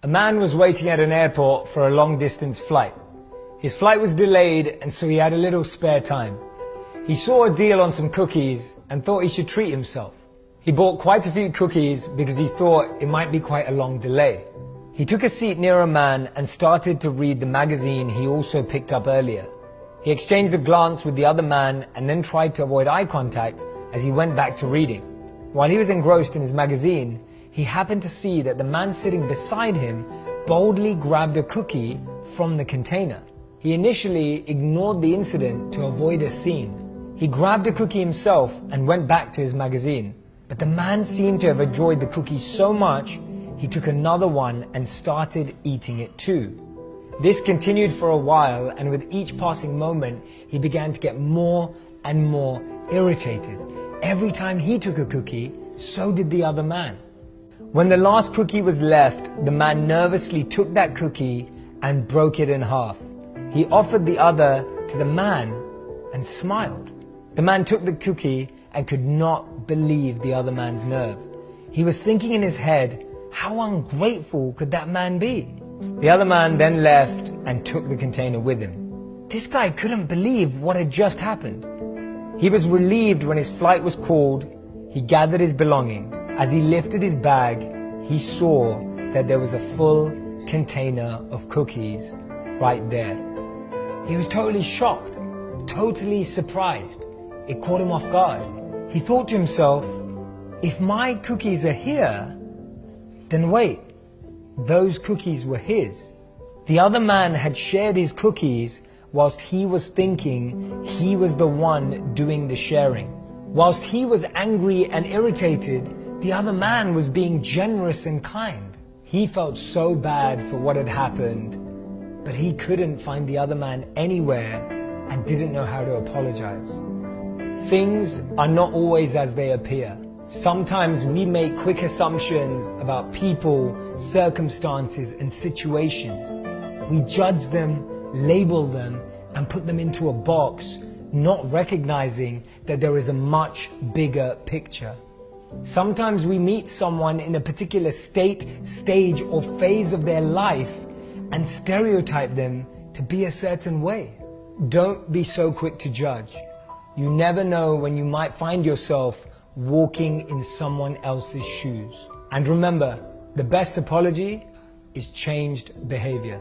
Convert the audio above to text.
A man was waiting at an airport for a long-distance flight. His flight was delayed, and so he had a little spare time. He saw a deal on some cookies and thought he should treat himself. He bought quite a few cookies because he thought it might be quite a long delay. He took a seat near a man and started to read the magazine he also picked up earlier. He exchanged a glance with the other man and then tried to avoid eye contact as he went back to reading. While he was engrossed in his magazine, he happened to see that the man sitting beside him boldly grabbed a cookie from the container. He initially ignored the incident to avoid a scene. He grabbed a cookie himself and went back to his magazine. But the man seemed to have enjoyed the cookie so much, he took another one and started eating it too. This continued for a while, and with each passing moment, he began to get more and more irritated. Every time he took a cookie, so did the other man. When the last cookie was left, the man nervously took that cookie and broke it in half. He offered the other to the man and smiled. The man took the cookie and could not believe the other man's nerve. He was thinking in his head, how ungrateful could that man be? The other man then left and took the container with him. This guy couldn't believe what had just happened. He was relieved when his flight was called. He gathered his belongings. As he lifted his bag, he saw that there was a full container of cookies right there. He was totally shocked, totally surprised. It caught him off guard. He thought to himself, if my cookies are here, then wait, those cookies were his. The other man had shared his cookies whilst he was thinking he was the one doing the sharing. Whilst he was angry and irritated, the other man was being generous and kind. He felt so bad for what had happened, but he couldn't find the other man anywhere and didn't know how to apologize. Things are not always as they appear. Sometimes we make quick assumptions about people, circumstances, and situations. We judge them, label them, and put them into a box, not recognizing that there is a much bigger picture. Sometimes we meet someone in a particular state, stage, or phase of their life and stereotype them to be a certain way. Don't be so quick to judge. You never know when you might find yourself walking in someone else's shoes. And remember, the best apology is changed behavior.